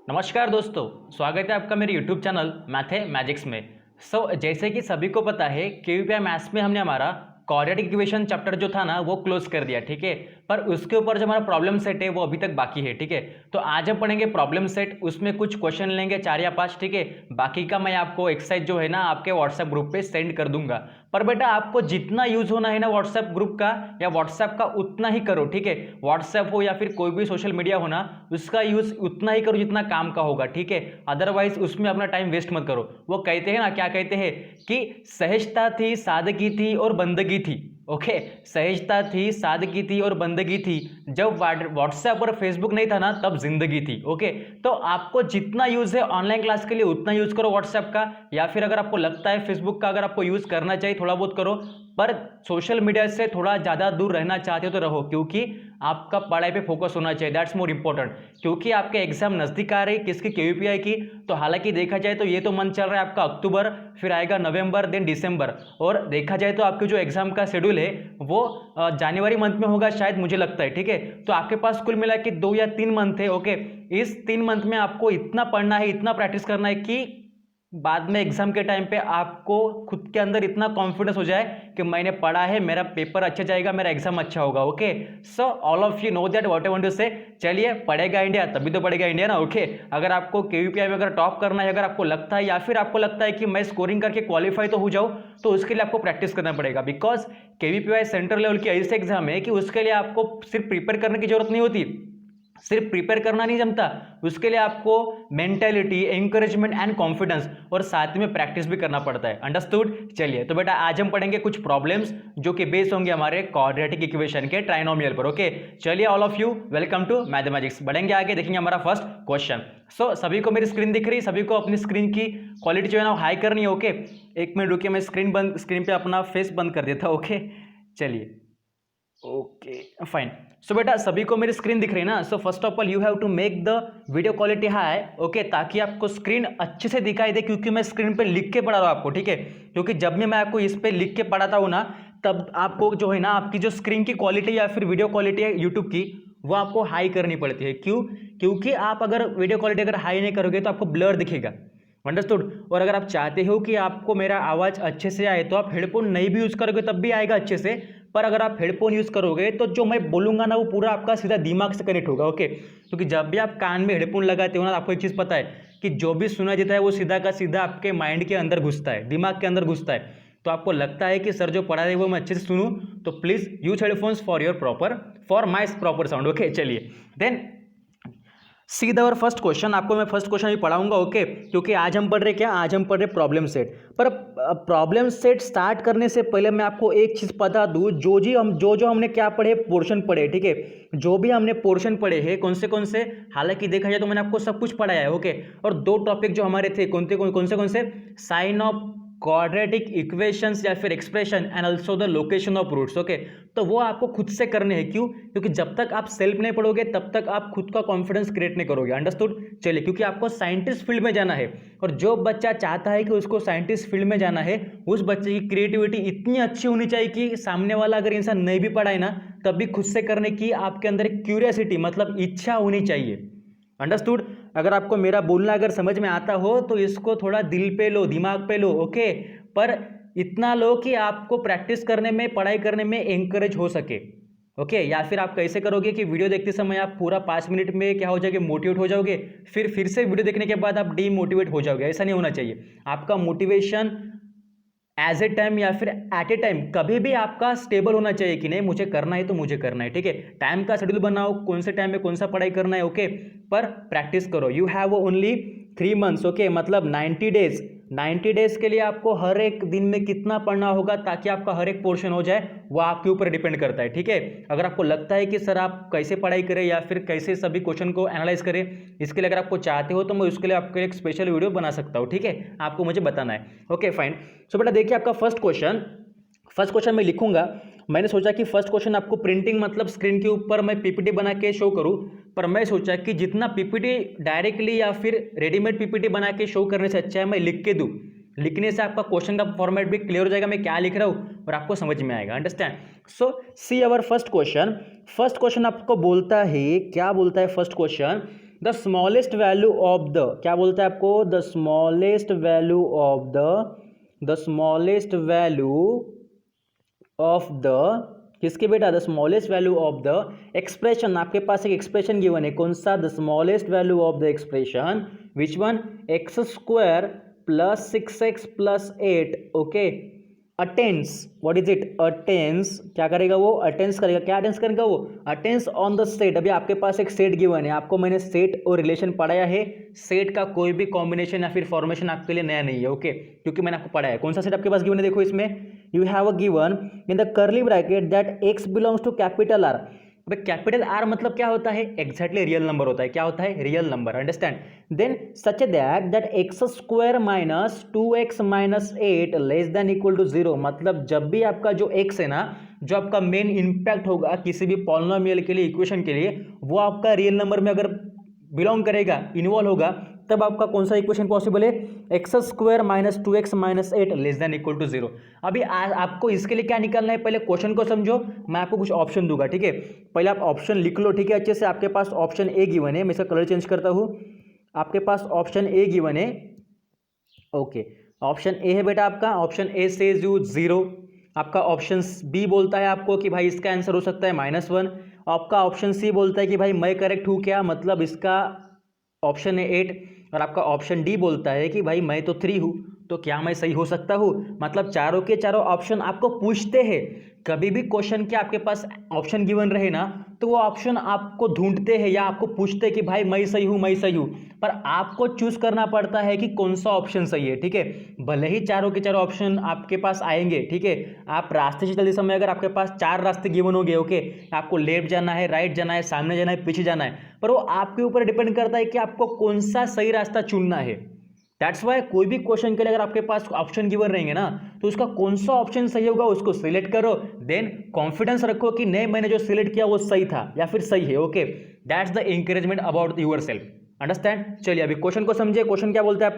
नमस्कार दोस्तों, स्वागत है आपका मेरे YouTube चैनल मैथमेटिक्स में। जैसे कि सभी को पता है केवीपीआई मैथ्स में हमने हमारा क्वाड्रेटिक इक्वेशन चैप्टर जो था ना वो क्लोज कर दिया, ठीक है। पर उसके ऊपर जो हमारा प्रॉब्लम सेट है वो अभी तक बाकी है, ठीक है। तो आज हम पढ़ेंगे प्रॉब्लम सेट, उसमें कुछ क्वेश्चन लेंगे 4 या 5, ठीक है। बाकी का मैं आपको एक्सरसाइज जो है ना आपके व्हाट्सएप ग्रुप पे सेंड कर दूंगा। पर बेटा आपको जितना यूज होना है ना व्हाट्सएप ग्रुप का या व्हाट्सएप का उतना ही करो, ठीक है। व्हाट्सएप हो या फिर कोई भी सोशल मीडिया हो ना, उसका यूज उतना ही करो जितना काम का होगा, ठीक है। अदरवाइज उसमें अपना टाइम वेस्ट मत करो। वो कहते हैं ना, क्या कहते हैं कि सहजता थी, सादगी थी और बंदगी थी। ओके, सहजता थी, सादगी थी और बंदगी थी। जब व्हाट्सएप और फेसबुक नहीं था ना तब जिंदगी थी। ओके, तो आपको जितना यूज है ऑनलाइन क्लास के लिए उतना यूज करो व्हाट्सएप का, या फिर अगर आपको लगता है फेसबुक का अगर आपको यूज करना चाहिए थोड़ा बहुत करो। पर सोशल मीडिया से थोड़ा ज्यादा दूर रहना चाहते हो तो रहो, क्योंकि आपका पढ़ाई पे फोकस होना चाहिए, दैट्स मोर इंपॉर्टेंट। क्योंकि आपके एग्जाम नजदीक आ रही, किसकी, केवीपीआई की। तो हालांकि देखा जाए तो ये तो मंथ चल रहा है आपका अक्टूबर, फिर आएगा नवंबर, देन दिसंबर, और देखा जाए तो आपके जो एग्जाम का शेड्यूल है वो जनवरी मंथ में होगा शायद, मुझे लगता है, ठीक है। तो आपके पास कुल मिला के 2 या 3 मंथ है। ओके, इस 3 मंथ में आपको इतना पढ़ना है, इतना प्रैक्टिस करना है कि बाद में एग्जाम के टाइम पे आपको खुद के अंदर इतना कॉन्फिडेंस हो जाए कि मैंने पढ़ा है, मेरा पेपर अच्छा जाएगा, मेरा एग्जाम अच्छा होगा। Okay, so all of you know that what I want to say. चलिए, पढ़ेगा इंडिया तभी तो पढ़ेगा इंडिया ना। ओके, अगर आपको केवीपीआई में अगर टॉप करना है, अगर आपको लगता है या फिर आपको लगता है कि मैं स्कोरिंग करके क्वालिफाई तो हो जाऊं, तो उसके लिए आपको प्रैक्टिस करना पड़ेगा। बिकॉज केवीपीआई सेंट्रल लेवल की ऐसे एग्जाम है कि उसके लिए आपको सिर्फ प्रिपेयर करने की जरूरत नहीं होती, सिर्फ प्रिपेयर करना नहीं जमता, उसके लिए आपको मेंटेलिटी, एंकरेजमेंट एंड कॉन्फिडेंस और साथ में प्रैक्टिस भी करना पड़ता है। अंडरस्टूड। चलिए, तो बेटा आज हम पढ़ेंगे कुछ प्रॉब्लम्स जो कि बेस होंगे हमारे क्वाड्रेटिक इक्वेशन के ट्राइनोमियल पर। ओके, चलिए, all of you welcome to mathematics. बढ़ेंगे आगे, देखेंगे हमारा फर्स्ट क्वेश्चन। सभी को मेरी स्क्रीन दिख रही है? सभी को अपनी स्क्रीन की क्वालिटी जो है ना हाई करनी है। ओके, एक मिनट रुकिए, मैं स्क्रीन पे अपना फेस बंद कर देता हूं। ओके, चलिए, ओके फाइन। सो बेटा सभी को मेरी स्क्रीन दिख रही है ना। So first of all you have to make the video quality high, okay, ताकि आपको स्क्रीन अच्छे से दिखाई दे, क्योंकि मैं स्क्रीन पे लिख के पढ़ा रहा हूँ आपको, ठीक है। क्योंकि जब भी मैं आपको इस पे लिख के पढ़ाता हूँ ना, तब आपको जो है ना आपकी जो स्क्रीन की क्वालिटी या फिर वीडियो क्वालिटी है यूट्यूब की, वो आपको हाई करनी पड़ती है। क्यों? क्योंकि आप अगर वीडियो क्वालिटी अगर हाई नहीं करोगे तो आपको ब्लर दिखेगा। अंडरस्टूड। और अगर आप चाहते हो कि आपको मेरा आवाज अच्छे से आए तो आप हेडफोन नहीं भी यूज करोगे तब भी आएगा अच्छे से। पर अगर आप हेडफोन यूज करोगे तो जो मैं बोलूंगा ना वो पूरा आपका सीधा दिमाग से कनेक्ट होगा। ओके, क्योंकि जब भी आप कान में हेडफोन लगाते हो ना, आपको एक चीज पता है कि जो भी सुना देता है वो सीधा का सीधा आपके माइंड के अंदर घुसता है, दिमाग के अंदर घुसता है। तो आपको लगता है कि सर जो पढ़ा रहे वो मैं अच्छे से सुनूं, तो please use headphones for my proper sound. Okay, चलिए, then see the first question. आपको मैं फर्स्ट क्वेश्चन भी पढ़ाऊंगा। ओके, क्योंकि आज हम पढ़ रहे क्या, आज हम पढ़ रहे प्रॉब्लम सेट। पर प्रॉब्लम सेट स्टार्ट करने से पहले मैं आपको एक चीज बता दूं, जो हमने क्या पढ़े, पोर्शन पढ़े, ठीक है। जो भी हमने पोर्शन पढ़े हैं, कौन से, हालांकि देखा जाए तो मैंने आपको सब कुछ पढ़ाया है। ओके, और 2 टॉपिक जो हमारे थे, कौन से साइन ऑफ क्वाड्रेटिक इक्वेशंस या फिर expression and also the location of roots. Okay, तो वो आपको खुद से करने हैं। क्यों? क्योंकि जब तक आप सेल्फ नहीं पढ़ोगे तब तक आप खुद का कॉन्फिडेंस क्रिएट नहीं करोगे। अंडरस्टूड। चलिए, क्योंकि आपको साइंटिस्ट फील्ड में जाना है, और जो बच्चा चाहता है कि उसको साइंटिस्ट फील्ड में जाना है, उस बच्चे की क्रिएटिविटी इतनी अच्छी होनी चाहिए कि सामने वाला अगर इंसान नहीं भी पढ़ाए ना तब भी खुद से करने की आपके अंदर एक क्यूरियोसिटी, मतलब इच्छा होनी चाहिए। अंडरस्टूड। अगर आपको मेरा बोलना अगर समझ में आता हो तो इसको थोड़ा दिल पे लो, दिमाग पे लो। ओके, पर इतना लो कि आपको प्रैक्टिस करने में, पढ़ाई करने में एंकरेज हो सके। ओके, या फिर आप कैसे करोगे कि वीडियो देखते समय आप पूरा 5 मिनट में क्या हो जाओगे, मोटिवेट हो जाओगे, फिर से वीडियो देखने के बाद आप डीमोटिवेट हो जाओगे। ऐसा नहीं होना चाहिए। आपका मोटिवेशन एज ए टाइम या फिर एट ए टाइम कभी भी आपका स्टेबल होना चाहिए कि नहीं, मुझे करना है तो मुझे करना है, ठीक है। टाइम का शेड्यूल बनाओ, कौन से टाइम में कौन सा पढ़ाई करना है। ओके, पर प्रैक्टिस करो। You have only 3 months. Okay, मतलब 90 डेज के लिए आपको हर एक दिन में कितना पढ़ना होगा ताकि आपका हर एक पोर्शन हो जाए, वो आपके ऊपर डिपेंड करता है, ठीक है। अगर आपको लगता है कि सर आप कैसे पढ़ाई करें या फिर कैसे सभी क्वेश्चन को एनालाइज करें, इसके लिए अगर आपको चाहते हो तो मैं उसके लिए आपके एक स्पेशल वीडियो बना सकता हूँ, ठीक है। आपको मुझे बताना है। Okay fine. सो बेटा देखिए, आपका फर्स्ट क्वेश्चन मैं लिखूंगा। मैंने सोचा कि फर्स्ट क्वेश्चन आपको प्रिंटिंग, मतलब स्क्रीन के ऊपर मैं पीपीटी बना के शो करूं, पर मैं सोचा कि जितना पीपीटी डायरेक्टली या फिर रेडीमेड पीपीटी बना के शो करने से अच्छा है मैं लिख के दूं। लिखने से आपका क्वेश्चन का फॉर्मेट भी क्लियर हो जाएगा, मैं क्या लिख रहा हूं और आपको समझ में आएगा। Understand. So see our first question आपको बोलता है, क्या बोलता है first question the smallest value of the, क्या बोलता है आपको, the smallest value of the smallest value of the, किसके बेटा, the smallest value of the expression, आपके पास एक एक्सप्रेशन गिवन है, कौन सा, the smallest value of the expression, which one, x square plus 6x plus 8, okay, अटेंस, what is it, attains, क्या करेगा वो, अटेंस करेगा, क्या अटेंस करेगा वो, अटेंस ऑन द सेट। अभी आपके पास एक सेट गिवन है, आपको मैंने सेट और रिलेशन पढ़ाया है, सेट का कोई भी कॉम्बिनेशन या फिर फॉर्मेशन आपके लिए नया नहीं है, ओके, क्योंकि मैंने आपको पढ़ाया है। कौन सा सेट आपके पास गिवन है, देखो इसमें, you have a given in the curly bracket that x belongs to capital R. अबे कैपिटल आर मतलब क्या होता है, एग्जैक्टली रियल नंबर होता है, क्या होता है, real number, understand, then such that x square minus 2x minus 8 less than equal to 0, मतलब जब भी आपका जो x है ना, जो आपका मेन इंपैक्ट होगा किसी भी पॉलिनोमियल के लिए, इक्वेशन के लिए, वो आपका रियल नंबर में अगर बिलोंग करेगा, इन्वॉल्व होगा, तब आपका कौन सा इक्वेशन पॉसिबल है, x square minus 2x minus 8 less than equal to 0। अभी आपको इसके लिए क्या निकालना है, पहले क्वेश्चन को समझो, मैं आपको कुछ ऑप्शन दूंगा, ठीक है, पहले आप ऑप्शन लिख लो, ठीक है, अच्छे से। आपके पास ऑप्शन ए गिवन है, मैं इसका कलर चेंज करता हूं, आपके पास ऑप्शन ए गिवन है, ओके, ऑप्शन ए है बेटा आपका, ऑप्शन ए सेज यू 0, आपका ऑप्शन बी बोलता है आपको कि भाई इसका आंसर हो सकता है -1, आपका ऑप्शन सी बोलता है कि भाई मैं करेक्ट हूं क्या, मतलब इसका ऑप्शन है 8, और आपका ऑप्शन डी बोलता है कि भाई मैं तो 3 हूं, तो क्या मैं सही हो सकता हूं। मतलब चारों के चारों ऑप्शन आपको पूछते हैं, कभी भी क्वेश्चन के आपके पास ऑप्शन गिवन रहे ना, तो वो ऑप्शन आपको ढूंढते हैं या आपको पूछते हैं कि भाई मैं सही हूं, मैं सही हूं, पर आपको चूज करना पड़ता है कि कौन सा ऑप्शन सही है, ठीक है। भले ही चारों के चारों ऑप्शन आपके पास आएंगे, ठीक है, आप रास्ते से चलते समय अगर आपके पास 4 रास्ते गिवन हो गए, ओके, आपको लेफ्ट जाना है, राइट जाना है, सामने जाना है, पीछे जाना है, पर वो आपके ऊपर डिपेंड करता है कि आपको कौन सा सही रास्ता चुनना है। दैट्स वाई कोई भी क्वेश्चन के लिए अगर आपके पास ऑप्शन गिवन रहेंगे ना, तो उसका कौन सा ऑप्शन सही होगा उसको सिलेक्ट करो, देन कॉन्फिडेंस रखो कि नहीं मैंने जो सिलेक्ट किया वो सही था या फिर सही है, okay, that's the encouragement about yourself, understand. चलिए अभी क्वेश्चन को समझिए, क्वेश्चन क्या बोलता है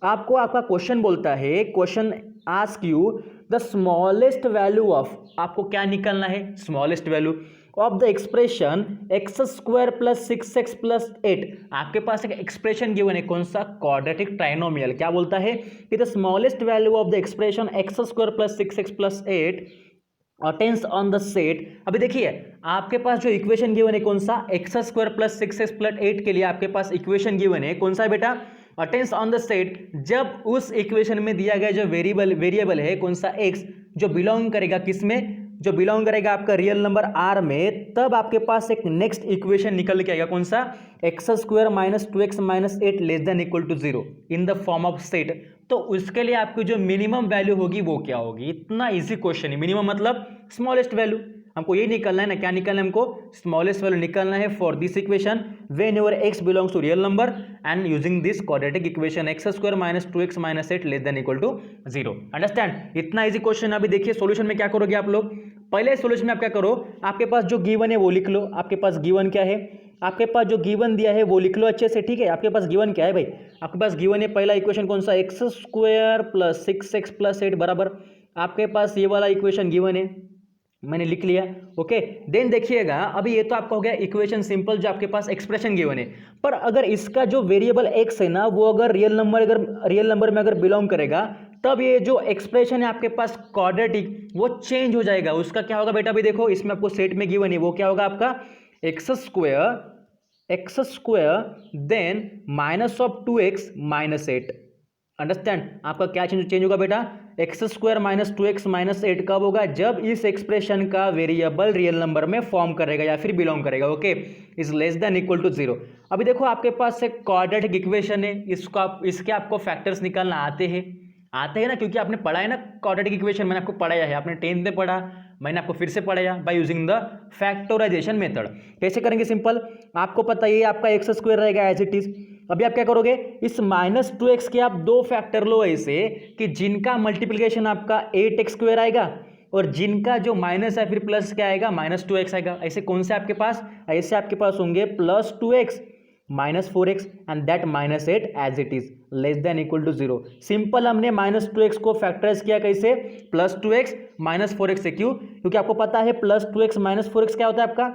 आपको आपका क्वेश्चन बोलता है, question ask you the smallest value of, आपको क्या निकालना है, smallest value of the expression x square plus 6x plus 8। आपके पास एक एक्सप्रेशन गिवन है, कौन सा, क्वाड्रेटिक ट्राइनोमियल, क्या बोलता है कि the smallest value of the expression x square plus 6x plus 8 attains on the set. अभी देखिए आपके पास जो इक्वेशन गिवन है, कौन सा, x square plus 6x plus 8 के लिए आपके पास इक्वेशन गिवन है, कौन सा बेटा, अटेंस ऑन द सेट। जब उस इक्वेशन में दिया गया जो वेरिएबल है, कौन सा, x, जो बिलोंग करेगा किसमें, जो बिलोंग करेगा आपका रियल नंबर r में, तब आपके पास एक नेक्स्ट इक्वेशन निकल के आएगा, कौन सा, x square minus 2x minus 8 less than equal to 0 in the form of set. तो उसके लिए आपकी जो मिनिमम वैल्यू होगी वो क्या होगी, इतना इजी क्वेश्चन है, मिनिमम मतलब स्मॉलेस्ट वैल्यू, हमको ये निकालना है ना, क्या निकालना है हमको, स्मॉलेस्ट वैल्यू निकालना है for this equation when your x belongs to real number and using this quadratic equation x square minus 2x minus 8 less than equal to 0, understand. इतना इजी क्वेश्चन। अभी देखिए सॉल्यूशन में क्या करोगे आप लोग, पहले सॉल्यूशन में आप क्या करो, आपके पास जो गिवन है वो लिख लो, आपके पास गिवन क्या है, आपके पास जो गिवन दिया है वो लिख लो अच्छे से, ठीक है। आपके पास गिवन क्या है भाई, आपके पास गिवन है पहला इक्वेशन कौन सा, x square plus 6x plus 8 बराबर, आपके पास ये वाला इक्वेशन गिवन है, मैंने लिख लिया, ओके। देन देखिएगा अभी ये तो आपका हो गया इक्वेशन सिंपल, जो आपके पास एक्सप्रेशन गिवन है, पर अगर इसका जो वेरिएबल x है ना, वो अगर रियल नंबर में अगर बिलोंग करेगा, तब ये जो एक्सप्रेशन है आपके पास क्वाड्रेटिक, वो चेंज हो जाएगा। उसका क्या होगा बेटा, अभी देखो इसमें आपको सेट में गिवन है, वो क्या होगा आपका, x square then minus of 2x minus 8, understand. आपका क्या चेंज होगा बेटा, x square minus 2x minus 8 कब होगा, जब इस एक्सप्रेशन का वेरिएबल रियल नंबर में फॉर्म करेगा या फिर बिलोंग करेगा, okay, is less than equal to 0। अभी देखो आपके पास एक क्वाड्रेटिक इक्वेशन है, इसके आपको फैक्टर्स निकालना आते हैं ना, क्योंकि आपने पढ़ा है ना क्वाड्रेटिक इक्वेशन, मैंने आपको पढ़ाया है, आपने 10th में पढ़ा, मैंने आपको फिर से पढ़ाया, by using the factorization method. कैसे करेंगे, सिंपल, आपको पता है ये आपका एक्स स्क्वायर रहेगा एज इट इज। अभी आप क्या करोगे, इस माइनस 2x के आप 2 फैक्टर लो ऐसे कि जिनका मल्टीप्लिकेशन आपका 8x स्क्वायर आएगा, और जिनका जो माइनस है फिर प्लस क्या आएगा, माइनस 2x आएगा। ऐसे कौन से आपके पास, ऐसे आपके पास होंगे plus 2x minus 4x and that minus 8 as it is less than equal to 0। Simple हमने माइनस 2x को फैक्टराइज किया कैसे, प्लस 2x माइनस 4x से, क्यों, क्योंकि आपको पता है प्लस 2x माइनस 4x क्या होता है आपका,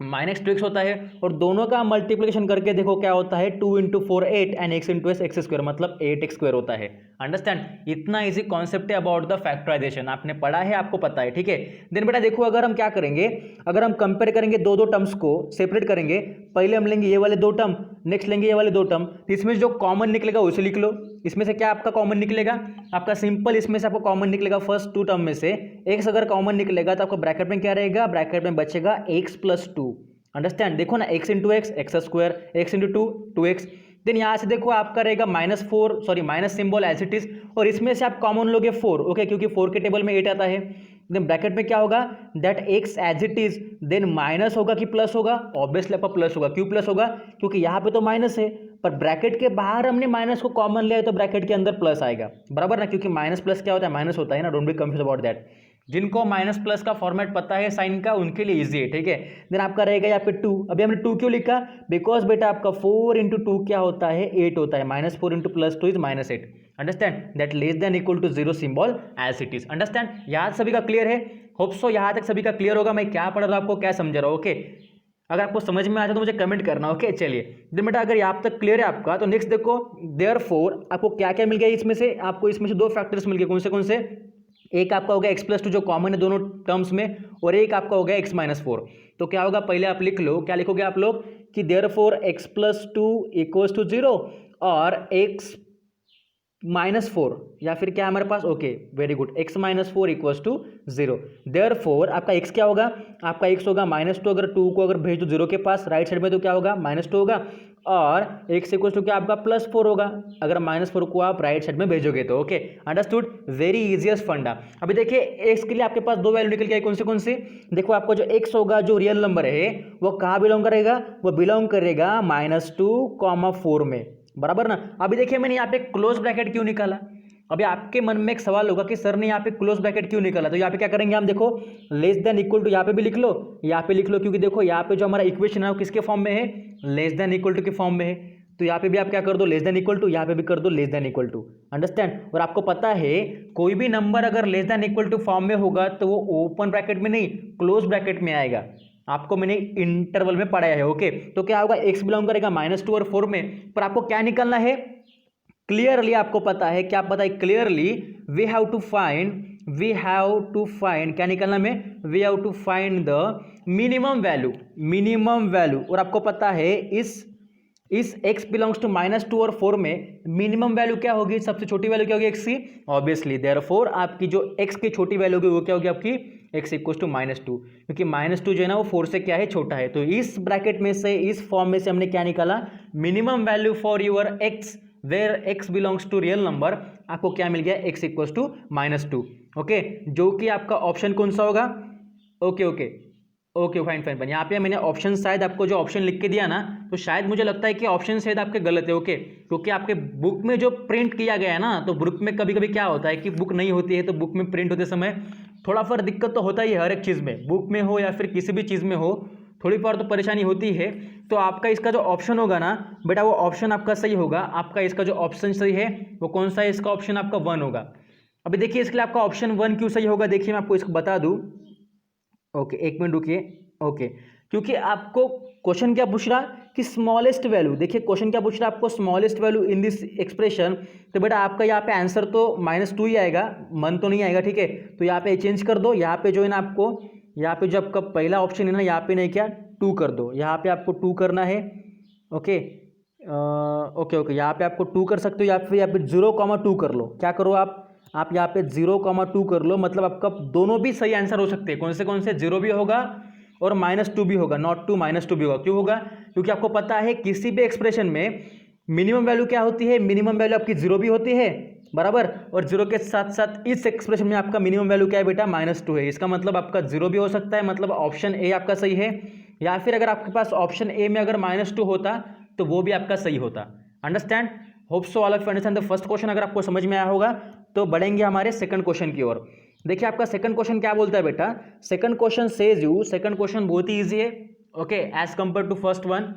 -2x होता है, और दोनों का मल्टीप्लिकेशन करके देखो क्या होता है, 2 × 4 8 and x × s x square, मतलब 8x² होता है। अंडरस्टैंड, इतना इजी कॉन्सेप्ट है अबाउट द फैक्टराइजेशन, आपने पढ़ा है, आपको पता है, ठीक है। देन बेटा देखो, अगर हम क्या करेंगे, अगर हम कंपेयर करेंगे दो टर्म्स को, सेपरेट करेंगे, पहले हम लेंगे ये वाले 2 टर्म, नेक्स्ट लेंगे ये वाले 2 टर्म, तो इसमें जो कॉमन निकलेगा उसे लिख लो। इसमें से क्या आपका कॉमन निकलेगा, आपका सिंपल इसमें से आपको कॉमन निकलेगा फर्स्ट 2 टर्म में से x अगर कॉमन निकलेगा तो आपको ब्रैकेट में क्या रहेगा, ब्रैकेट में बचेगा x + 2। अंडरस्टैंड, देखो ना, x × x x square, x × 2 2x। Then यहाँ से देखो आपका रहेगा -4, sorry minus symbol as it is, और इसमें से आप कॉमन लोगे 4, ओके, क्योंकि 4 के टेबल में 8 आता है। देन ब्रैकेट में क्या होगा, that x as it is, then minus होगा कि प्लस होगा, ऑब्वियसली आपका प्लस होगा। क्यों प्लस होगा, क्योंकि यहाँ पे तो माइनस है, पर ब्रैकेट के बाहर हमने माइनस को कॉमन लिया है तो ब्रैकेट के अंदर प्लस आएगा, बराबर ना, क्योंकि माइनस प्लस क्या होता है, माइनस होता है ना, don't be confuse about that. जिनको माइनस प्लस का फॉर्मेट पता है साइन का, उनके लिए इजी है, ठीक है। देन आपका रहेगा यहाँ पे 2, अभी हमने 2 क्यों लिखा, बिकॉज बेटा आपका 4 × 2 क्या होता है, 8 होता है, -4 × +2 is -8। Understand, that less than equal to 0 symbol as it is. Understand, यहाँ सभी का क्लियर है, होप सो यहाँ तक सभी का क्लियर होगा, मैं क्या पढ़ रहा हूँ, आपको क्या समझ रहा हूँ, ओके। अगर आपको समझ में आ जाए तो मुझे कमेंट करना, ओके। चलिए देन बेटा, अगर यहाँ तक क्लियर है आपका, तो नेक्स्ट देखो, देयरफॉर आपको क्या क्या मिल गया इसमें से, आपको इसमें से 2 फैक्टर्स मिल गए, कौन से, एक आपका हो गया x + 2 जो कॉमन है दोनों टर्म्स में, और एक आपका हो गया x - 4। तो क्या होगा, पहले आप लिख लो, क्या लिखोगे आप लोग, कि देयरफॉर x + 2 = 0 और x - 4, या फिर क्या हमारे पास, okay very good, x - 4 = 0। Therefore आपका x क्या होगा, आपका x होगा -2, अगर 2 को अगर भेज दो 0 के पास राइट साइड में तो क्या होगा, -2 होगा, और x = क्या आपका +4 होगा, अगर -4 को आप राइट साइड में भेजोगे तो, ओके। अंडरस्टूड, वेरी इजीएस्ट फंडा। अभी देखिए x के लिए आपके पास 2 वैल्यू निकल के आई, कौन से, देखो आपका जो x होगा, जो रियल नंबर है, वो कहाँ बिलोंग करेगा, वो बिलोंग करेगा -2, 4 में, बराबर ना। अभी देखिए मैंने यहाँ पे क्लोज ब्रैकेट क्यों निकाला, अभी आपके मन में एक सवाल होगा कि सर ने यहाँ पे क्लोज ब्रैकेट क्यों निकाला, तो यहाँ पे क्या करेंगे हम, देखो लेस देन इक्वल टू यहाँ पे भी लिख लो, यहाँ पे लिख लो, क्योंकि देखो यहाँ पे जो हमारा इक्वेशन है वो किसके फॉर्म में है, लेस देन इक्वल टू के फॉर्म में है, तो यहाँ पे भी आप क्या कर दो, लेस देन इक्वल टू, यहाँ पे भी कर दो less than equal to. Understand, और आपको पता है कोई भी नंबर अगर less than equal to form में होगा तो वो ओपन ब्रैकेट में नहीं, क्लोज ब्रैकेट में आएगा, आपको मैंने इंटरवल में पढ़ाया है, ओके। तो क्या होगा, x बिलोंग करेगा -2 और 4 में, पर आपको क्या निकालना है, क्लियरली आपको पता है, क्या पता है, clearly we have to find क्या निकालना में, we have to find the minimum value, और आपको पता है इस x बिलोंग्स टू -2 और 4 में मिनिमम वैल्यू क्या होगी, सबसे छोटी वैल्यू क्या होगी x की, ऑब्वियसली देयरफॉर आपकी जो x की छोटी वैल्यू होगी वो क्या होगी आपकी, x = -2, क्योंकि -2 जो है ना वो 4 से क्या है, छोटा है। तो इस ब्रैकेट में से, इस फॉर्म में से हमने क्या निकाला, minimum value for your x where x belongs to real number, आपको क्या मिल गया, x = -2, ओके, जो कि आपका ऑप्शन कौन सा होगा, ओके फाइन। यहाँ पे मैंने ऑप्शन, शायद आपको जो ऑप्शन लिख के दिया ना, तो शायद मुझे लगता है कि ऑप्शन शायद आपके गलत है, ओके, क्योंकि आपके बुक में जो प्रिंट किया गया है ना, तो बुक में कभी कभी क्या होता है कि बुक नहीं होती है, तो बुक में प्रिंट होते समय थोड़ा फर दिक्कत तो होता ही है, हर एक चीज़ में, बुक में हो या फिर किसी भी चीज़ में हो, थोड़ी बार तो परेशानी होती है। तो आपका इसका जो ऑप्शन होगा ना बेटा, वो ऑप्शन आपका सही होगा, आपका इसका जो ऑप्शन सही है वो कौन सा है, इसका ऑप्शन आपका 1 होगा। अभी देखिए इसके लिए आपका ऑप्शन 1 क्यों सही होगा, देखिए मैं आपको इसको बता दूं, ओके 1 मिनट रुकिए, ओके, क्योंकि आपको क्वेश्चन क्या पूछ रहा कि स्मॉलेस्ट वैल्यू, देखिए क्वेश्चन क्या पूछ रहा है आपको, smallest value in this expression, तो बेटा आपका यहाँ पे आंसर तो -2 ही आएगा, 1 तो नहीं आएगा, ठीक है। तो यहाँ पे चेंज कर दो, यहाँ पे जो है ना आपको, यहाँ पे जो आपका पहला ऑप्शन है ना, यहाँ पे नहीं क्या 2 कर दो, यहाँ पे आपको 2 करना है, ओके यहाँ पे आपको 2 कर सकते हो, या फिर यहाँ पे 0,2 कर लो, क्या करो आप यहाँ पे 0,2 कर लो, मतलब आपका दोनों भी सही आंसर हो सकते हैं, कौन से 0 भी होगा और -2 भी होगा, नॉट 2 -2 भी होगा, क्यों होगा, क्योंकि आपको पता है किसी भी एक्सप्रेशन में मिनिमम वैल्यू क्या होती है, मिनिमम वैल्यू आपकी 0 भी होती है, बराबर, और 0 के साथ साथ इस एक्सप्रेशन में आपका मिनिमम वैल्यू क्या है बेटा, -2 है, इसका मतलब आपका 0 भी हो सकता है, मतलब ऑप्शन ए आपका सही है, या फिर अगर आपके पास ऑप्शन ए में अगर -2 होता तो वो भी आपका सही होता। Understand, hope so all of you understand the first question. अगर आपको समझ में आया होगा तो बढ़ेंगे हमारे सेकंड क्वेश्चन की ओर। देखिए आपका सेकंड क्वेश्चन क्या बोलता है बेटा, second question says you, second question बहुत ही इजी है, okay, as compare to first one.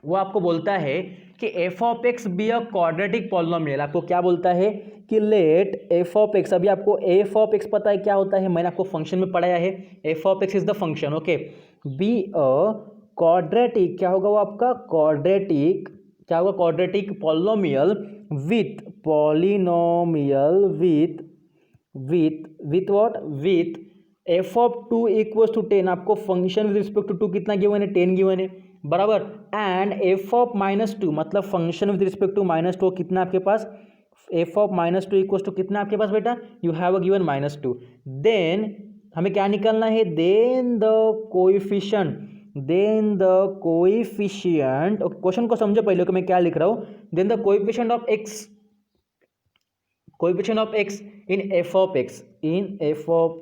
वो आपको बोलता है कि f of x be a quadratic polynomial, आपको क्या बोलता है कि लेट f ऑफ x, अभी आपको f ऑफ x पता है क्या होता है, मैंने आपको फंक्शन में पढ़ाया है, f of x is the function, okay, be a quadratic, क्या होगा वो आपका क्वाड्रेटिक, क्या होगा quadratic polynomial with what with f of 2 equals to 10, आपको फंक्शन विद रिस्पेक्ट टू 2 कितना गिवन है 10 गिवन है बराबर, एंड एफ ऑफ -2 मतलब फंक्शन विद रिस्पेक्ट टू -2 कितना आपके पास, एफ ऑफ -2 इक्वल्स टू कितना आपके पास बेटा, you have a given -2, then हमें क्या निकालना है, देन द कोएफिशिएंट, क्वेश्चन को समझो पहले कि मैं क्या लिख रहा हूं, then the coefficient of x in f of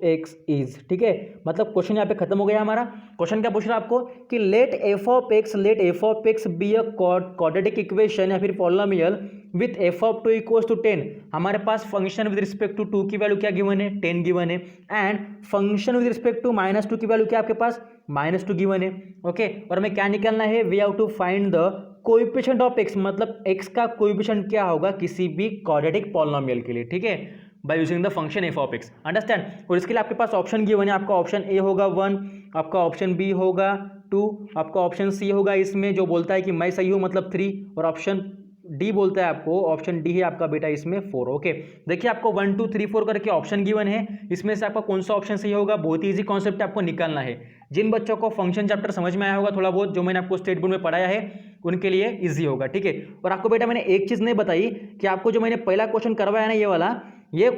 x is, ठीक है, मतलब क्वेश्चन यहाँ पे खत्म हो गया हमारा। क्वेश्चन क्या पूछ रहा है आपको कि let f of x be a quadratic equation या फिर polynomial with f of 2 equals to 10, हमारे पास फंक्शन विद रिस्पेक्ट टू 2 की वैल्यू क्या गिवन है 10 गिवन है, and function with respect to -2 की वैल्यू क्या आपके पास -2 गिवन है, ओके। और हमें क्या निकालना है, we have to find the coefficient of x, मतलब एक्स का कोएफिशिएंट क्या होगा किसी भी क्वाड्रेटिक पॉलिनोमियल के लिए, ठीक है, bye using the function F of x, understand. और इसके लिए आपके पास ऑप्शन गिवन है, आपका ऑप्शन ए होगा 1, आपका ऑप्शन बी होगा 2, आपका ऑप्शन सी होगा इसमें जो बोलता है कि मैं सही हूं मतलब 3, और ऑप्शन डी बोलता है आपको, ऑप्शन डी है आपका बेटा इसमें 4, ओके। देखिए आपको 1 2 3 4 करके ऑप्शन गिवन है, इसमें से आपका कौन सा ऑप्शन सही होगा, बहुत ही ईजी कॉन्सेप्ट आपको निकालना है। जिन बच्चों को फंक्शन चैप्टर समझ में आया होगा थोड़ा बहुत, जो मैंने आपको स्टेट बोर्ड में पढ़ाया है, उनके लिए इजी होगा, ठीक है। और आपको बेटा मैंने एक चीज नहीं बताई कि आपको जो मैंने पहला क्वेश्चन करवाया ना ये वाला, ये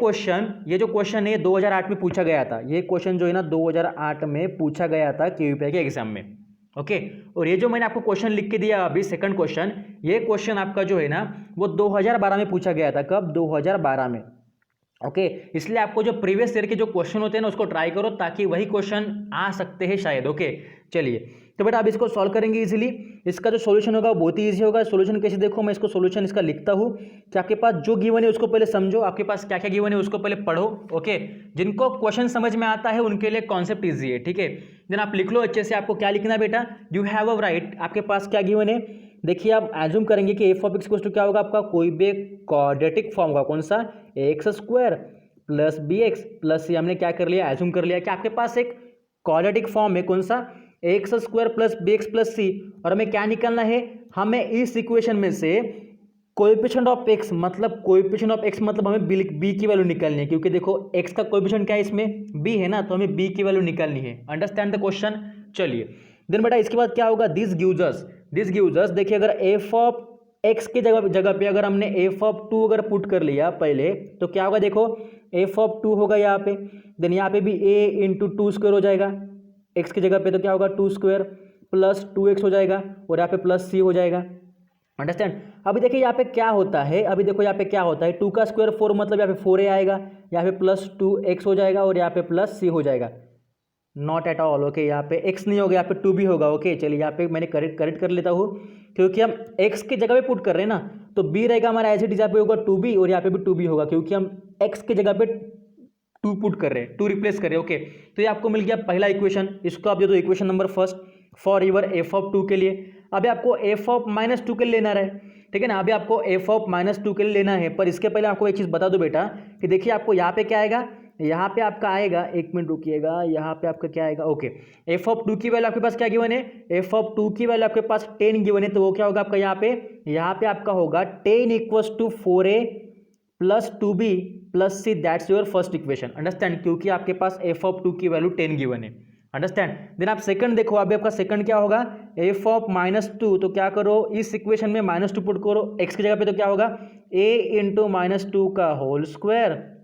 जो क्वेश्चन है 2008 में पूछा गया था, ये क्वेश्चन जो है ना 2008 में पूछा गया था केयूपीआई के एग्जाम में, ओके। और ये जो मैंने आपको क्वेश्चन लिख के दिया अभी सेकंड क्वेश्चन, ये क्वेश्चन आपका जो है ना वो 2012 में पूछा गया था, कब 2012 में, ओके। इसलिए आपको जो प्रीवियस ईयर के जो क्वेश्चन होते हैं ना उसको ट्राई करो ताकि वही क्वेश्चन आ सकते हैं शायद, ओके। चलिए तो बेटा अब इसको सॉल्व करेंगे इजीली, इसका जो सॉल्यूशन होगा वो बहुत ही ईजी होगा। सॉल्यूशन कैसे देखो, मैं इसको सॉल्यूशन इसका लिखता हूँ कि आपके पास जो गिवन है उसको पहले समझो, आपके पास क्या क्या गिवन है उसको पहले पढ़ो, ओके। जिनको क्वेश्चन समझ में आता है उनके लिए कॉन्सेप्ट ईजी है, ठीक है। देन आप लिख लो अच्छे से, आपको क्या लिखना है बेटा, यू हैव अ राइट, आपके पास क्या गिवन है, देखिए आप एज्यूम करेंगे कि f of x equals to क्या होगा आपका, कोई भी क्वाड्रेटिक फॉर्म होगा, कौन सा, x square plus B X plus C, हमने क्या कर लिया, एज्यूम कर लिया कि आपके पास एक क्वाड्रेटिक फॉर्म है, कौन सा, x square plus B X plus C. और हमें क्या निकालना है, हमें इस इक्वेशन में से कोएफिशिएंट ऑफ एक्स मतलब हमें बी की वैल्यू निकालनी है, क्योंकि देखो एक्स का कोएफिशिएंट क्या है इसमें बी है ना, तो हमें बी की वैल्यू निकालनी है, अंडरस्टैंड द क्वेश्चन। चलिए देन बेटा इसके बाद क्या होगा, दिस गिव्स अस, देखिए अगर एफ ऑफ एक्स की जगह पे अगर हमने एफ ऑफ 2 अगर पुट कर लिया पहले, तो क्या होगा, देखो एफ ऑफ 2 होगा यहाँ पे, देन यहाँ पे भी ए इंटू 2 स्क्वायर हो जाएगा एक्स की जगह पे, तो क्या होगा 2 स्क्वायर प्लस 2x हो जाएगा, और यहाँ पे प्लस सी हो जाएगा, अंडरस्टैंड। अभी देखिए यहाँ पे क्या होता है, अभी देखो यहाँ पे क्या होता है, 2 का स्क्वायर 4 मतलब यहाँ पे 4a आएगा, यहाँ पे प्लस 2x हो जाएगा, और यहाँ पे प्लस सी हो जाएगा, नॉट एट ऑल, ओके। यहाँ पे x नहीं होगा, यहाँ पे 2 भी होगा, ओके। चलिए यहाँ पे मैंने करेक्ट कर लेता हूँ, क्योंकि हम x की जगह पे पुट कर रहे हैं ना, तो b रहेगा हमारा एज इट इज, यहाँ पे होगा 2b, और यहाँ पे भी 2b होगा, क्योंकि हम x की जगह पे 2 पुट कर रहे हैं, 2 रिप्लेस कर रहे हैं, ओके। तो ये आपको मिल गया पहला इक्वेशन, इसको आप दे दो equation number first for your f of 2 के लिए। अभी आपको एफ ऑफ -2 के लिए लेना है, ठीक है ना, अभी आपको एफ ऑफ -2 के लिए लेना है, पर इसके पहले आपको एक चीज़ बता दो बेटा कि देखिए आपको यहाँ पे क्या आएगा, यहाँ पे आपका आएगा, एक मिनट रुकिएगा, यहाँ पे आपका क्या आएगा, ओके। एफ ऑफ 2 की वैल्यू आपके पास क्या गिवन है, एफ ऑफ 2 की वैल्यू आपके पास 10 गिवन है, तो वो क्या होगा आपका यहाँ पे आपका होगा 10 equals to 4a plus 2b plus c, that's your first equation, understand, क्योंकि आपके पास एफ ऑफ 2 की वैल्यू 10 गिवन है, अंडरस्टैंड। देन आप सेकंड देखो, अभी आपका सेकंड क्या होगा, एफ ऑफ -2, तो क्या करो इस इक्वेशन में -2 पुट करो एक्स की जगह पे, तो क्या होगा a इंटू -2 का होल स्क्वायर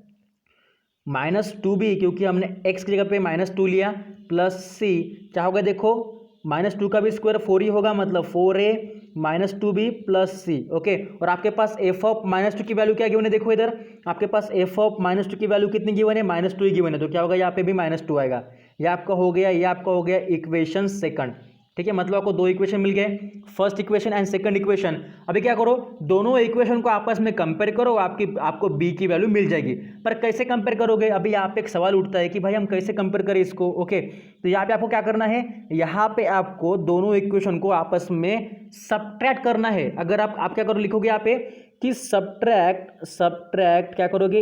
-2b, क्योंकि हमने x की जगह पे -2 लिया, प्लस c, क्या होगा देखो -2 का भी स्क्वायर 4 ही होगा, मतलब 4a -2b plus c, okay. और आपके पास एफ ऑफ -2 की वैल्यू क्या गिवन है, देखो इधर आपके पास एफ ऑफ -2 की वैल्यू कितनी गिवन है, -2 ही गिवन है, तो क्या होगा यहाँ पे भी -2 आएगा, ये आपका हो गया, ये आपका हो गया इक्वेशन सेकंड, ठीक है। मतलब आपको 2 इक्वेशन मिल गए, first equation and second equation. अभी क्या करो, दोनों इक्वेशन को आपस में कंपेयर करो, आपको बी की वैल्यू मिल जाएगी। पर कैसे कंपेयर करोगे, अभी यहाँ पे एक सवाल उठता है कि भाई हम कैसे कंपेयर करें इसको, ओके। तो यहाँ पे आपको क्या करना है, यहाँ पे आपको दोनों इक्वेशन को आपस में सब्ट्रैक्ट करना है। अगर आप क्या करो, लिखोगे यहाँ पे कि सब्ट्रैक्ट क्या करोगे,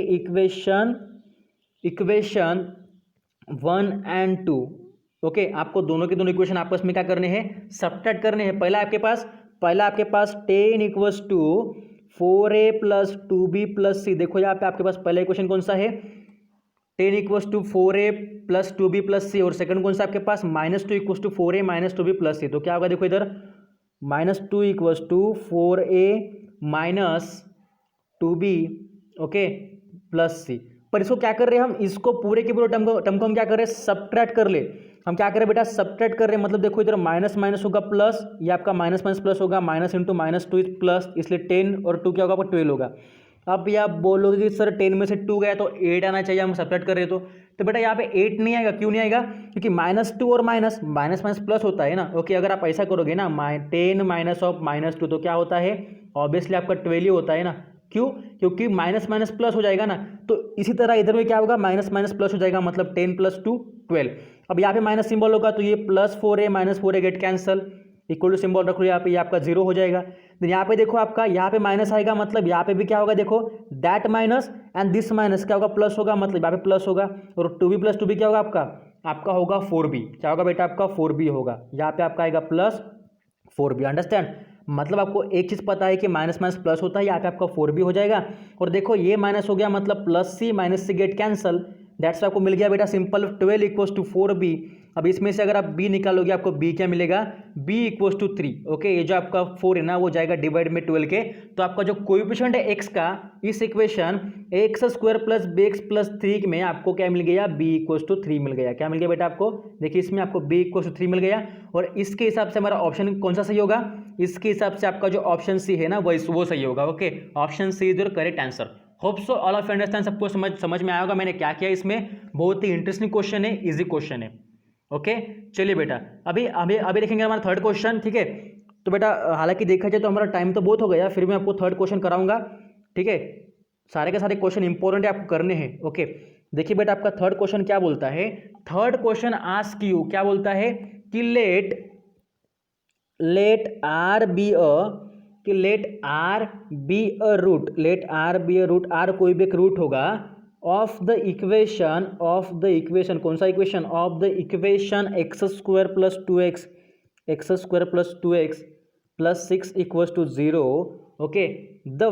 इक्वेशन 1 and 2, ओके, आपको दोनों के दोनों इक्वेशन आपस में क्या करने हैं, सब्ट्रैक्ट करने हैं। पहला आपके पास 10 = 4a + 2b + c। देखो यहाँ पे आपके पास पहला इक्वेशन कौन सा है, 10 = 4a + 2b + c, और सेकंड कौन सा आपके पास -2 = 4a - 2b + c। तो क्या होगा, देखो इधर -2 = 4a - 2b, okay, plus c। पर इसको क्या कर रहे हैं हम, इसको पूरे के पूरे टर्म को हम क्या कर रहे हैं, सब्ट्रैक्ट कर ले। हम क्या करें बेटा, सब्ट्रैक्ट कर रहे हैं, मतलब देखो इधर माइनस माइनस होगा प्लस, ये आपका माइनस माइनस प्लस होगा, माइनस इंटू -2 इज प्लस, इसलिए 10 और 2 क्या होगा, 12 होगा। अब ये आप बोलोगे कि सर 10 में से 2 गया तो 8 आना चाहिए, हम सब्ट्रैक्ट कर रहे तो बेटा यहाँ पे 8 नहीं आएगा। क्यों नहीं आएगा, क्योंकि -2 और माइनस माइनस प्लस होता है ना। ओके, अगर आप ऐसा करोगे ना, 10 - -2 तो क्या होता है, ऑब्वियसली आपका 12 ही होता है ना। क्यों, क्योंकि माइनस माइनस प्लस हो जाएगा ना। तो इसी तरह इधर में क्या होगा, माइनस माइनस प्लस हो जाएगा, मतलब 10 + 2 12। अब यहाँ पे माइनस सिंबल होगा तो ये +4a - 4a get cancel, equal to symbol रख लो यहाँ पे, ये आपका 0 हो जाएगा। तो यहाँ पे देखो आपका यहाँ पे माइनस आएगा, मतलब यहाँ पे भी क्या होगा, देखो that minus and this minus क्या होगा, प्लस होगा, मतलब यहाँ पे प्लस होगा। और 2b + 2b क्या होगा, आपका होगा 4b। क्या होगा बेटा, आपका 4b होगा। यहाँ पे आपका आएगा +4b। अंडरस्टैंड, मतलब आपको एक चीज़ पता है कि माइनस माइनस प्लस होता है, यहाँ पे आपका 4b हो जाएगा। और देखो ये माइनस हो गया, मतलब +c - c get cancel, that's आपको मिल गया बेटा सिंपल 12 = 4b। अब इसमें से अगर आप b निकालोगे, आपको b क्या मिलेगा, b = 3। ओके, ये जो आपका 4 है ना, वो जाएगा डिवाइड में 12 के। तो आपका जो कोएफिशिएंट है x का, इस इक्वेशन x² + bx + 3 में आपको क्या मिल गया, b = 3 मिल गया। क्या मिल गया बेटा आपको, देखिए इसमें आपको b = 3 मिल गया। और इसके हिसाब से हमारा ऑप्शन कौन सा सही होगा, इसके हिसाब से आपका जो ऑप्शन सी है ना, वो सही होगा। Okay, option C is your correct answer. Hope so all of understand, सबको समझ में आया होगा मैंने क्या किया इसमें। बहुत ही इंटरेस्टिंग क्वेश्चन है, इजी क्वेश्चन है। ओके, चलिए बेटा, अभी अभी अभी देखेंगे हमारा थर्ड क्वेश्चन, ठीक है। तो बेटा हालांकि देखा जाए तो हमारा टाइम तो बहुत हो गया, फिर मैं आपको थर्ड क्वेश्चन कराऊंगा, ठीक है। सारे के सारे क्वेश्चन इंपॉर्टेंट है, आपको करने हैं। ओके, देखिए बेटा आपका थर्ड क्वेश्चन क्या बोलता है, थर्ड क्वेश्चन आस्क यू, क्या बोलता है कि let R be a root, R कोई भी एक रूट होगा ऑफ द इक्वेशन कौन सा equation, of the equation x² + 2x + 6 = 0। Okay, the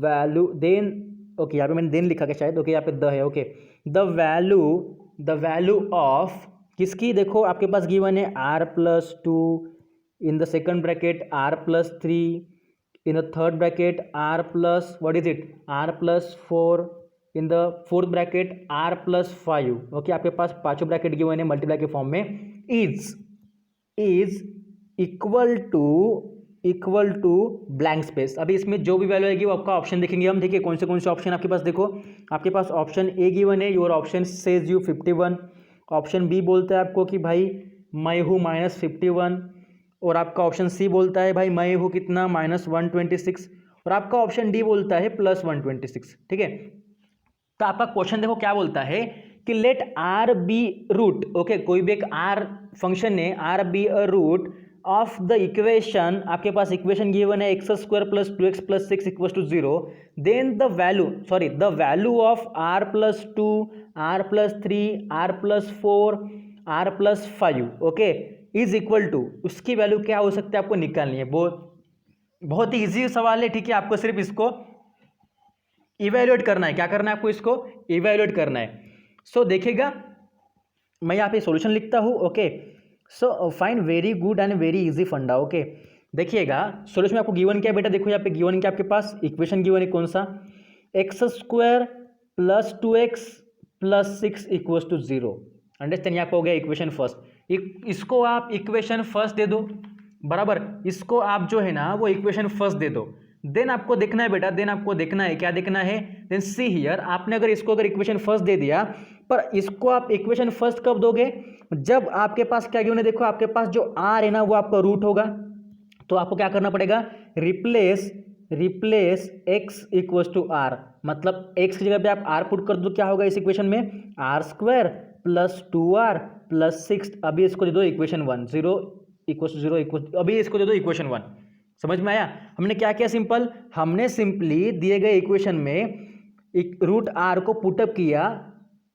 value then, okay यहाँ पे मैंने देन लिखा क्या शायद, ओके यहाँ पे द है। ओके, द वैल्यू ऑफ किसकी, देखो आपके पास गिवन है R+2 in the second bracket, R+3 in the third bracket, R+4 in the fourth bracket, R+5। Okay, आपके पास पांचों ब्रैकेट गिवन है मल्टीप्लाई के फॉर्म में, is equal to blank space. अभी इसमें जो भी वैल्यू आएगी वो आपका ऑप्शन देखेंगे हम, देखिए कौन से ऑप्शन आपके पास। देखो आपके पास ऑप्शन ए गिवन है, your option says you 51। Option B बोलता है आपको कि भाई मैं हूँ -51, और आपका ऑप्शन सी बोलता है भाई मैं हूँ कितना, -126, और आपका ऑप्शन डी बोलता है +126, ठीक है। तो आपका क्वेश्चन देखो क्या बोलता है कि let R be root, okay, कोई भी एक R फंक्शन है, R be a root of the equation, आपके पास इक्वेशन गिवन है x² + 2x + 6 = 0, then the value of R+2, R+3, R+4, R+5, okay, is equal to, उसकी वैल्यू क्या हो सकता है आपको निकालनी है। बहुत ही ईजी सवाल है, ठीक है। आपको सिर्फ इसको इवेल्युएट करना है। क्या करना है आपको, इसको इवेल्युएट करना है। सो देखिएगा, मैं यहाँ पे सॉल्यूशन लिखता हूँ। Okay, so find very good and very easy फंडा। ओके, देखिएगा सॉल्यूशन में आपको गिवन क्या है बेटा, देखो यहाँ पे गिवन क्या आपके पास इक्वेशन गिवन है कौन सा, x² + 2x + 6 = 0। अंडरस्टैंड, यहाँ पे हो गया इक्वेशन फर्स्ट। इसको आप इक्वेशन फर्स्ट दे दो, बराबर, इसको आप जो है ना वो इक्वेशन फर्स्ट दे दो। देन आपको देखना है बेटा, क्या देखना है, देन सी हियर, आपने अगर इसको इक्वेशन फर्स्ट दे दिया, पर इसको आप इक्वेशन फर्स्ट कब दोगे, जब आपके पास क्या गिवन है, देखो आपके पास जो r है ना वो आपका रूट होगा। तो आपको क्या करना पड़ेगा, रिप्लेस x = r, मतलब x की जगह पे आप r पुट कर दो, क्या होगा इस इक्वेशन में, R² + 2r + 6। अभी इसको दे दो इक्वेशन 1, 0 = 0, अभी इसको दे दो इक्वेशन 1। समझ में आया, हमने क्या किया, हमने सिंपली दिए गए इक्वेशन में रूट r को पुटअप किया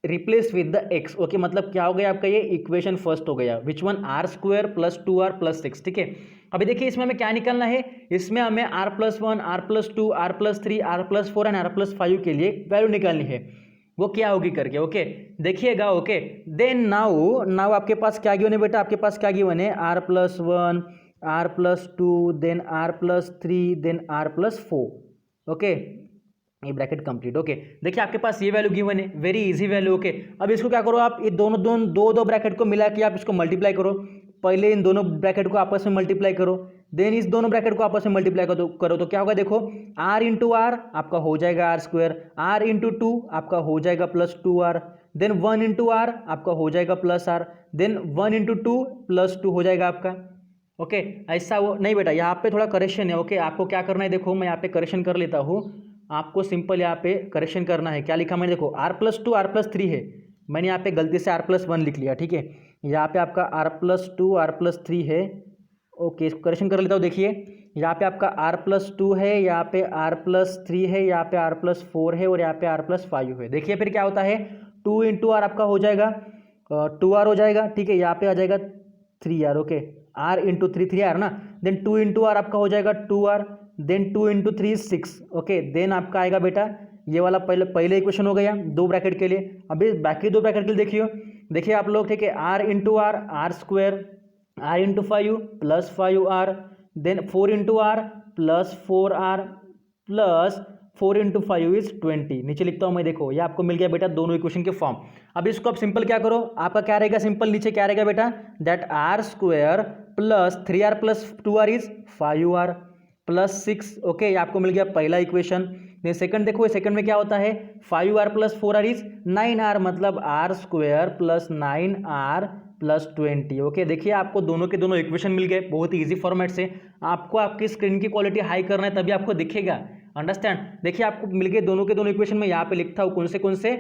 replace with the x, okay, मतलब क्या हो गया आपका, ये इक्वेशन फर्स्ट हो गया, which one r square plus 2r plus 6, ठीक है। अभी देखिए इसमें हमें क्या निकालना है, इसमें हमें r+1 r+2 r+3 r+4 and r+5 के लिए वैल्यू निकालनी है, वो क्या होगी करके, ओके देखिएगा, ओके। देन नाउ आपके पास क्या गिवन है बेटा, आपके पास क्या गिवन है, r+1 r+2 then r+3 then r+4, okay, ये ब्रैकेट कंप्लीट, ओके। देखिए आपके पास ये वैल्यू गिवन है, वेरी इजी वैल्यू, ओके। अब इसको क्या करो आप, ये दो ब्रैकेट को मिला के आप इसको मल्टीप्लाई करो, पहले इन दोनों ब्रैकेट को आपस में मल्टीप्लाई करो, देन इस दोनों ब्रैकेट को आपस में मल्टीप्लाई करो तो क्या होगा, देखो r इंटू आर आपका हो जाएगा आर स्क्वायर, r इंटू 2 आपका हो जाएगा plus 2r, then 1 into are आपका हो जाएगा plus r, then 1 into 2 plus 2 हो जाएगा आपका, ओके। ऐसा वो नहीं बेटा, यहाँ पे थोड़ा करेक्शन है, ओके। आपको क्या करना है, देखो मैं यहाँ पे करेक्शन कर लेता हूँ, आपको सिंपल यहाँ पे करेक्शन करना है। क्या लिखा मैंने, देखो r+2 r+3 है, मैंने यहाँ पे गलती से r+1 लिख लिया, ठीक है। यहाँ पे आपका r+2 r+3 है, ओके, इसको करेक्शन कर लेता हूँ। देखिए यहाँ पे आपका r+2 है, यहाँ पे r+3 है, यहाँ पे r+4 है और यहाँ पे r+5 है। देखिए फिर क्या होता है, 2 इंटू आर आपका हो जाएगा 2r हो जाएगा, ठीक है। यहाँ पे आ जाएगा 3r, okay, r into 3r ना, देन 2 इंटू आर आपका हो जाएगा 2r, then 2 into 3 6, okay. Then आपका आएगा बेटा ये वाला पहले इक्वेशन हो गया दो ब्रैकेट के लिए। अभी बाकी दो ब्रैकेट के लिए देखिए आप लोग, ठीक है, r into r r square, r into 5 plus 5r, then 4 into r plus 4r plus 4 into 5 is 20, नीचे लिखता हूँ मैं, देखो ये आपको मिल गया बेटा दोनों इक्वेशन के फॉर्म। अब इसको आप सिंपल क्या करो, आपका क्या रहेगा, सिंपल नीचे क्या रहेगा बेटा, that r square plus 3r plus 2r is 5r plus 6, okay, ये आपको मिल गया पहला इक्वेशन। देन सेकंड देखो, सेकंड में क्या होता है, 5r plus 4r is 9r, मतलब r square plus 9r plus 20, okay. देखिए आपको दोनों के दोनों इक्वेशन मिल गए बहुत ही इजी फॉर्मेट से। आपको आपकी स्क्रीन की क्वालिटी हाई करना है तभी आपको दिखेगा, अंडरस्टैंड। देखिए आपको मिल गए दोनों के दोनों इक्वेशन में, यहाँ पे लिखता हूँ कौन से।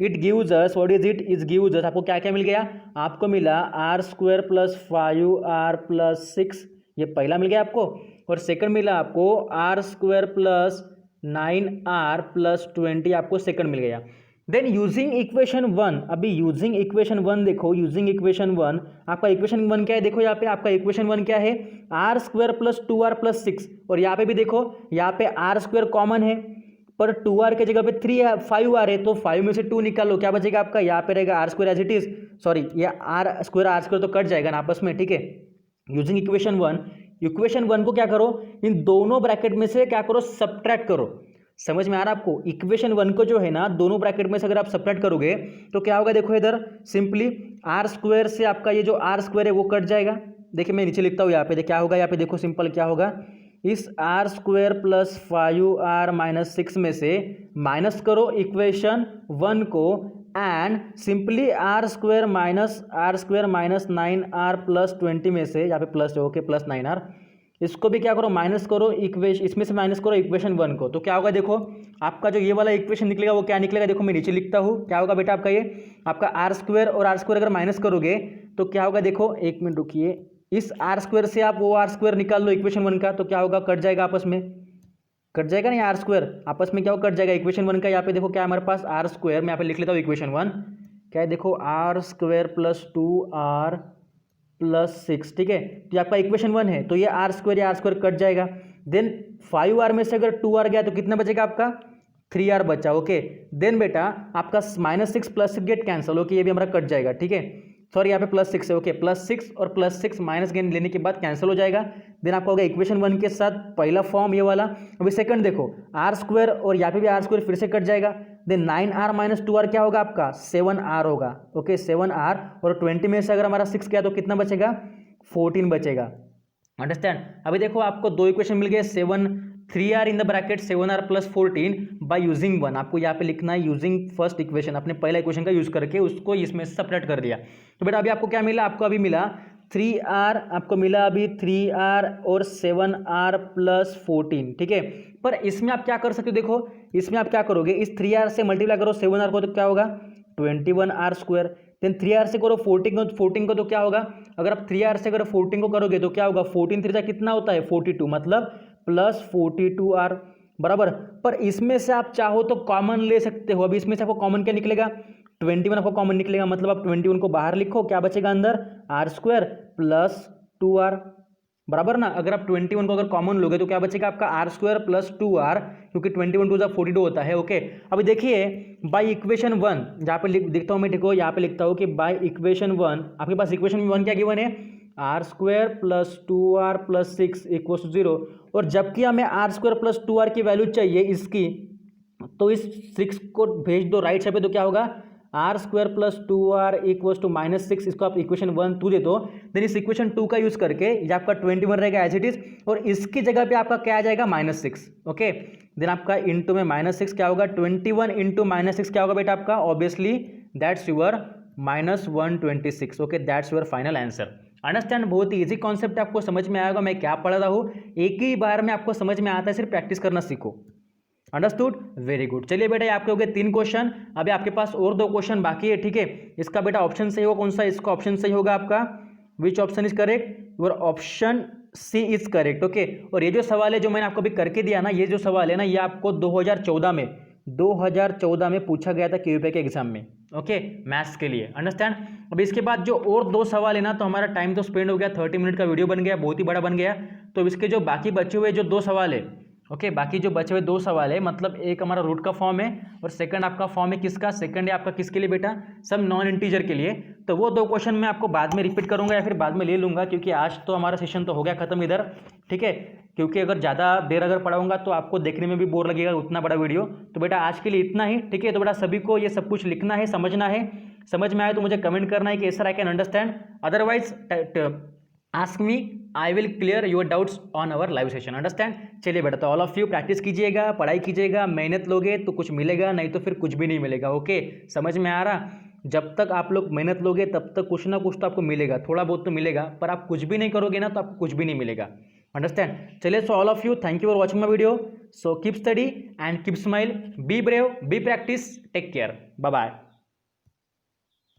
It gives us, what is it gives us, आपको क्या क्या मिल गया, आपको मिला r square plus 5r plus 6, ये पहला मिल गया आपको, और सेकंड मिला आपको r square plus 9r plus 20, आपको सेकंड मिल गया। देन यूजिंग इक्वेशन 1, अभी यूजिंग इक्वेशन 1 देखो, यूजिंग इक्वेशन 1, आपका इक्वेशन 1 क्या है, देखो यहाँ पे आपका इक्वेशन 1 क्या है, r square plus 2r plus 6, और यहाँ पे भी देखो यहाँ पे r स्क्वायर कॉमन है, पर 2r के जगह पे 5r है, तो 5 में से 2 निकालो, क्या बचेगा आपका, यहाँ पे रहेगा r square as it is, sorry ये r स्क्वायर तो कट जाएगा ना आपस में, ठीक है। यूजिंग इक्वेशन 1 को क्या करो, इन दोनों ब्रैकेट में से क्या करो, सब्ट्रैक्ट करो। समझ में आ रहा है आपको, इक्वेशन 1 को जो है ना दोनों ब्रैकेट में से अगर आप सब्ट्रैक्ट करोगे तो क्या होगा, देखो इधर सिंपली r स्क्वायर से आपका ये जो r स्क्वायर है वो कट जाएगा। देखिए मैं नीचे लिखता हूँ यहाँ पे, क्या होगा यहाँ पे, देखो सिंपल क्या होगा, इस r square plus 5r minus 6 में से माइनस करो इक्वेशन 1 को, and simply r square minus 9r plus 20 में से, यहाँ पे प्लस है, ओके, प्लस 9r, इसको भी क्या करो, माइनस करो इक्वेशन, इसमें से माइनस करो इक्वेशन 1 को, तो क्या होगा, देखो आपका जो ये वाला इक्वेशन निकलेगा वो क्या निकलेगा, देखो मैं नीचे लिखता हूँ, क्या होगा बेटा आपका ये, आपका r स्क्वायर और r स्क्वायर अगर माइनस करोगे तो क्या होगा, देखो एक मिनट रुकिए, इस r स्क्वायर से आप वो r स्क्वायर निकाल लो इक्वेशन 1 का, तो क्या होगा, कट जाएगा आपस में, कट जाएगा नहीं, r स्क्वायर आपस में क्या होगा, कट जाएगा इक्वेशन 1 का। यहाँ पे देखो क्या हमारे पास r स्क्वायर, मैं यहाँ पे लिख लेता हूँ इक्वेशन 1 क्या है, देखो r square plus 2r plus 6, ठीक है, तो आपका इक्वेशन 1 है, तो ये r स्क्वायर कट जाएगा। देन 5r में से अगर 2r गया तो कितना बचेगा आपका, 3r बचा, ओके। देन बेटा आपका -6 प्लस 6 गेट कैंसिल, ओके, ये भी हमारा कट जाएगा, ठीक है, सॉरी यहाँ पे +6 है, ओके, +6 और +6 माइनस गेन लेने के बाद कैंसिल हो जाएगा। देन आपका होगा इक्वेशन 1 के साथ पहला फॉर्म ये वाला। अभी सेकंड देखो, r स्क्वायर और यहाँ पे भी r स्क्वायर फिर से कट जाएगा। देन 9r माइनस 2r क्या होगा आपका, 7r होगा, ओके, 7r, और 20 में से अगर हमारा 6 गया तो कितना बचेगा, 14 बचेगा, अंडरस्टैंड। अभी देखो आपको दो इक्वेशन मिल गए, 3r in the bracket 7r plus 14 by using 1, आपको यहाँ पे लिखना है यूजिंग फर्स्ट इक्वेशन, अपने पहला इक्वेशन का यूज करके उसको इसमें सब्ट्रैक्ट कर दिया। तो बेटा अभी आपको क्या मिला, आपको अभी मिला 3r, आपको मिला अभी 3r और 7r प्लस 14, ठीक है। पर इसमें आप क्या कर सकते हो, देखो इसमें आप क्या करोगे, इस 3r से मल्टीप्लाई करो 7r को तो क्या होगा, 21r स्क्वायर। देन 3r से करो 14 को तो क्या होगा, अगर आप 3r से अगर 14 को करोगे तो क्या होगा, 14 3 कितना होता है 42, मतलब प्लस 42r बराबर। पर इसमें से आप चाहो तो कॉमन ले सकते हो। अभी इसमें से आपको कॉमन क्या निकलेगा, 21 आपको कॉमन निकलेगा, मतलब आप 21 को बाहर लिखो, क्या बचेगा अंदर, आर स्क्वायर प्लस 2r, बराबर ना। अगर आप 21 को अगर कॉमन लोगे तो क्या बचेगा आपका आर स्क्वायर प्लस 2r, क्योंकि 21 टू 42 होता है। ओके, अभी देखिए बाई इक्वेशन 1 जहाँ पे लिखता हूँ मैं, ठीक हो, यहाँ पे लिखता हूँ कि बाई इक्वेशन 1 आपके पास इक्वेशन 1 क्या गिवन है, r square plus 2r plus 6 equals to 0, और जबकि हमें आर स्क्वायर प्लस 2r की वैल्यू चाहिए इसकी, तो इस 6 को भेज दो राइट साइड पे, तो क्या होगा, r square plus 2r equals to -6, इसको आप इक्वेशन 1 2 दे दो, देन इस इक्वेशन 2 का यूज करके ये आपका 21 रहेगा एज इट इज, और इसकी जगह पे आपका क्या आ जाएगा, -6। ओके, देन आपका इंटू में -6 क्या होगा, 21 इंटू -6 क्या होगा बेटा आपका, obviously that's your -126। Okay, that's your final answer. Understand, बहुत ही इजी कॉन्सेप्ट है, आपको समझ में आएगा मैं क्या पढ़ रहा हूँ, एक ही बार में आपको समझ में आता है, सिर्फ प्रैक्टिस करना सीखो। Understood, very good. चलिए बेटा, ये आपके हो गए 3 क्वेश्चन, अभी आपके पास और 2 क्वेश्चन बाकी है, ठीक है। इसका बेटा ऑप्शन सही होगा कौन सा, इसका ऑप्शन सही होगा आपका, which option is correct, your option C is correct. Okay, और ये जो सवाल है जो मैंने आपको अभी करके दिया ना, ये जो सवाल है ना, ये आपको 2014 में पूछा गया था क्यूपीए के एग्जाम में। ओके, मैथ्स के लिए। अंडरस्टैंड, अब इसके बाद जो और 2 सवाल है ना, तो हमारा टाइम तो स्पेंड हो गया, 30 मिनट का वीडियो बन गया, बहुत ही बड़ा बन गया। तो इसके जो बाकी बचे हुए जो 2 सवाल है, ओके, बाकी जो बचे हुए 2 सवाल है, मतलब एक हमारा रूट का फॉर्म है और सेकंड आपका फॉर्म है किसका, सेकंड है आपका किसके लिए बेटा, सब नॉन इंटीजर के लिए। तो वो 2 क्वेश्चन मैं आपको बाद में रिपीट करूंगा या फिर बाद में ले लूंगा, क्योंकि आज तो हमारा सेशन तो हो गया खत्म इधर, ठीक है। क्योंकि अगर ज़्यादा देर अगर पढ़ाऊंगा तो आपको देखने में भी बोर लगेगा, उतना बड़ा वीडियो। तो बेटा आज के लिए इतना ही, ठीक है। तो बेटा सभी को ये सब कुछ लिखना है, समझना है, समझ में आए तो मुझे कमेंट करना है कि sir I can understand, otherwise ask me, I will clear your doubts on our live session. Understand. चलिए बेटा, तो ऑल ऑफ यू प्रैक्टिस कीजिएगा, पढ़ाई कीजिएगा, मेहनत लोगे तो कुछ मिलेगा, नहीं तो फिर कुछ भी नहीं मिलेगा। ओके, समझ में आ रहा, जब तक आप लोग मेहनत लोगे तब तक कुछ ना कुछ तो आपको मिलेगा, थोड़ा बहुत तो मिलेगा, पर आप कुछ भी नहीं करोगे ना तो आपको कुछ भी नहीं मिलेगा। अंडरस्टैंड। चलिए, so all of you, thank you for watching my video, so keep study and keep smile, be brave, be practice, take care, bye bye.